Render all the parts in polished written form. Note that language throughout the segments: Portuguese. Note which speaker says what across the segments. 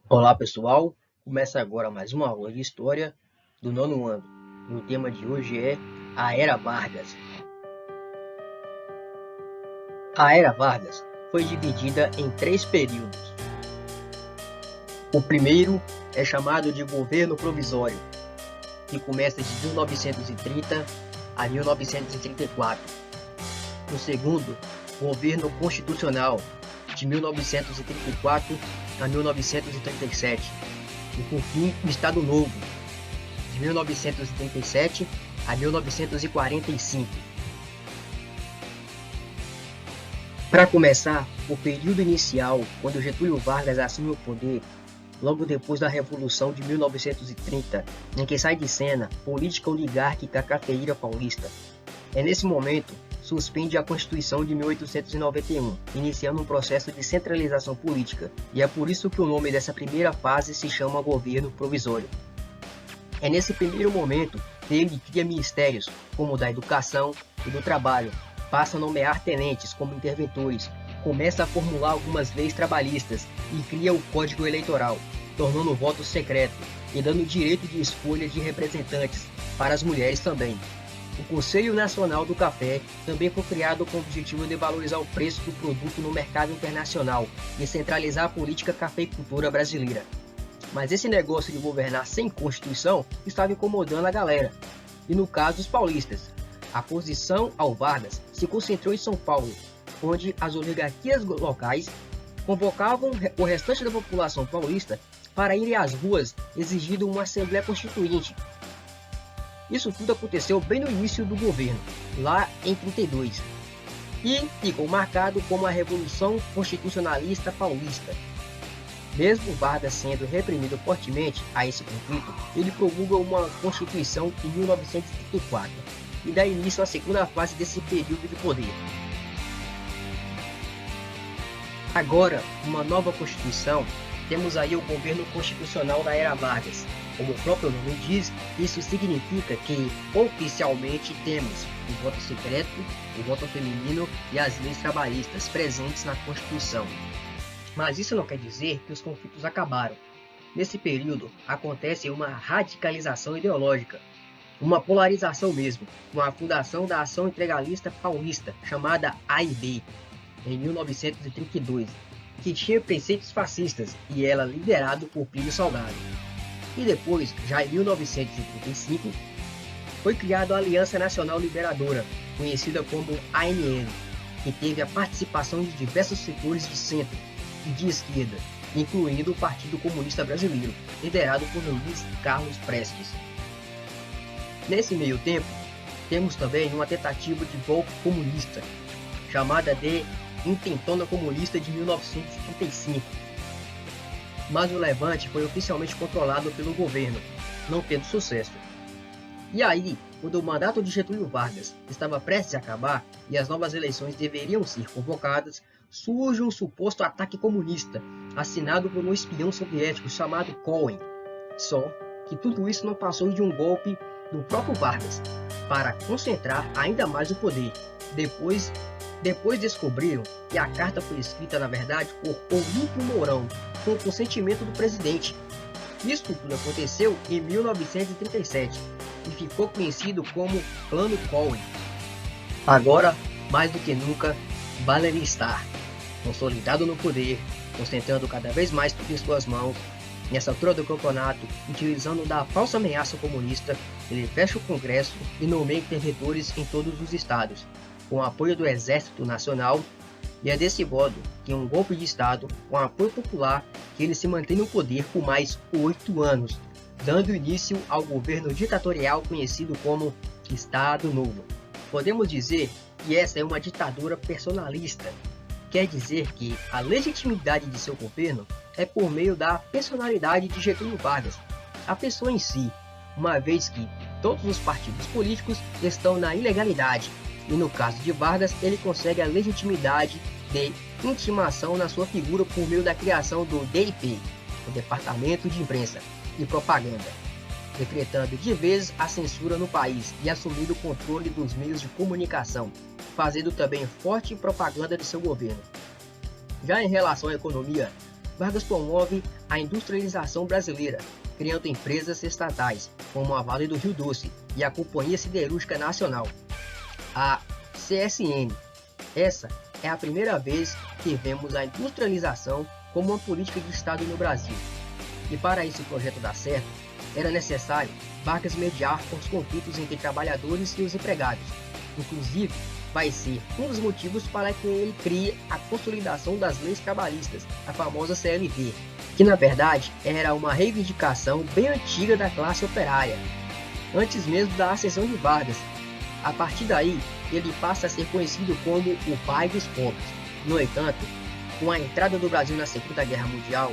Speaker 1: Olá pessoal, começa agora mais uma aula de História do nono ano. E o tema de hoje é a Era Vargas. A Era Vargas foi dividida em três períodos. O primeiro é chamado de Governo Provisório, que começa de 1930 a 1934. O segundo, Governo Constitucional, de 1934 a 1937. E por fim, o Estado Novo, de 1937 a 1945. Para começar, o período inicial, quando Getúlio Vargas assume o poder, logo depois da Revolução de 1930, em que sai de cena política oligárquica cafeíra paulista. É nesse momento suspende a Constituição de 1891, iniciando um processo de centralização política, e é por isso que o nome dessa primeira fase se chama Governo Provisório. É nesse primeiro momento que ele cria ministérios, como o da Educação e do Trabalho, passa a nomear tenentes como interventores, começa a formular algumas leis trabalhistas e cria o Código Eleitoral, tornando o voto secreto e dando direito de escolha de representantes para as mulheres também. O Conselho Nacional do Café também foi criado com o objetivo de valorizar o preço do produto no mercado internacional e centralizar a política cafeicultora brasileira. Mas esse negócio de governar sem Constituição estava incomodando a galera, e no caso os paulistas. A oposição ao Vargas se concentrou em São Paulo, onde as oligarquias locais convocavam o restante da população paulista para irem às ruas exigindo uma Assembleia Constituinte. Isso tudo aconteceu bem no início do governo, lá em 32, e ficou marcado como a Revolução Constitucionalista Paulista. Mesmo Vargas sendo reprimido fortemente a esse conflito, ele promulga uma Constituição em 1934 e dá início à segunda fase desse período de poder. Agora, uma nova Constituição, temos aí o governo constitucional da Era Vargas. Como o próprio nome diz, isso significa que oficialmente temos o voto secreto, o voto feminino e as leis trabalhistas presentes na Constituição. Mas isso não quer dizer que os conflitos acabaram. Nesse período, acontece uma radicalização ideológica, uma polarização mesmo, com a fundação da Ação Integralista Paulista, chamada AIB, em 1932, que tinha preceitos fascistas e era liderado por Plínio Salgado. E depois, já em 1935, foi criada a Aliança Nacional Liberadora, conhecida como ANL, que teve a participação de diversos setores de centro e de esquerda, incluindo o Partido Comunista Brasileiro, liderado por Luiz Carlos Prestes. Nesse meio tempo, temos também uma tentativa de golpe comunista, chamada de Intentona Comunista de 1935. Mas o levante foi oficialmente controlado pelo governo, não tendo sucesso. E aí, quando o mandato de Getúlio Vargas estava prestes a acabar e as novas eleições deveriam ser convocadas, surge um suposto ataque comunista, assinado por um espião soviético chamado Cohen. Só que tudo isso não passou de um golpe do próprio Vargas, para concentrar ainda mais o poder. Depois descobriram que a carta foi escrita, na verdade, por Olímpio Mourão, com o consentimento do presidente. Isso tudo aconteceu em 1937 e ficou conhecido como Plano Cohen. Agora, mais do que nunca, Valery está consolidado no poder, concentrando cada vez mais tudo em suas mãos. Nessa altura do campeonato, utilizando da falsa ameaça comunista, ele fecha o Congresso e nomeia interventores em todos os estados, com o apoio do Exército Nacional, e é desse modo que um golpe de Estado, com apoio popular, que ele se mantém no poder por mais 8 anos, dando início ao governo ditatorial conhecido como Estado Novo. Podemos dizer que essa é uma ditadura personalista. Quer dizer que a legitimidade de seu governo é por meio da personalidade de Getúlio Vargas, a pessoa em si, uma vez que todos os partidos políticos estão na ilegalidade, e no caso de Vargas ele consegue a legitimidade de intimação na sua figura por meio da criação do DIP, o Departamento de Imprensa e Propaganda, decretando de vez a censura no país e assumindo o controle dos meios de comunicação, fazendo também forte propaganda de seu governo. Já em relação à economia, Vargas promove a industrialização brasileira, criando empresas estatais, como a Vale do Rio Doce e a Companhia Siderúrgica Nacional, a CSN. Essa é a primeira vez que vemos a industrialização como uma política de Estado no Brasil. E para esse projeto dar certo, era necessário Vargas mediar os conflitos entre trabalhadores e os empregados. Inclusive, vai ser um dos motivos para que ele crie a consolidação das leis trabalhistas, a famosa CLT, que na verdade era uma reivindicação bem antiga da classe operária, antes mesmo da ascensão de Vargas. A partir daí, ele passa a ser conhecido como o pai dos pobres. No entanto, com a entrada do Brasil na Segunda Guerra Mundial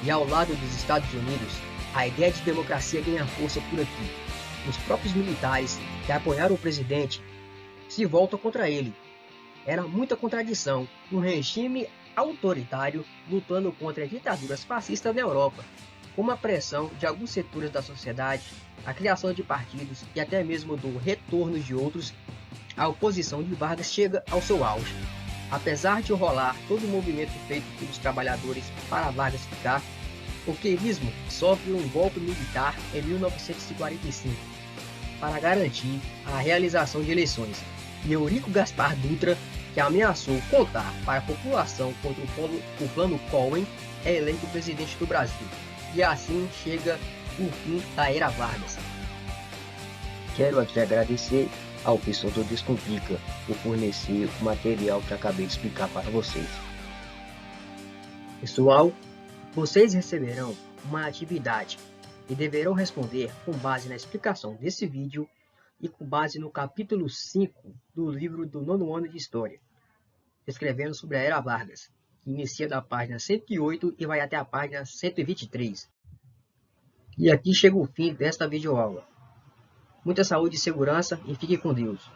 Speaker 1: e ao lado dos Estados Unidos, a ideia de democracia ganha força por aqui. Os próprios militares que apoiaram o presidente se voltam contra ele. Era muita contradição, um regime autoritário lutando contra ditaduras fascistas na Europa, como a pressão de alguns setores da sociedade, a criação de partidos e até mesmo do retorno de outros. A oposição de Vargas chega ao seu auge. Apesar de rolar todo o movimento feito pelos trabalhadores para Vargas ficar, o queirismo sofre um golpe militar em 1945 para garantir a realização de eleições. E Eurico Gaspar Dutra, que ameaçou contar para a população contra o plano Cohen, é eleito presidente do Brasil. E assim chega o fim da era Vargas. Quero aqui agradecer ao pessoal do Descomplica por fornecer o material que acabei de explicar para vocês. Pessoal, vocês receberão uma atividade e deverão responder com base na explicação desse vídeo e com base no capítulo 5 do livro do 9º ano de História, escrevendo sobre a Era Vargas, que inicia da página 108 e vai até a página 123. E aqui chega o fim desta videoaula. Muita saúde e segurança e fique com Deus.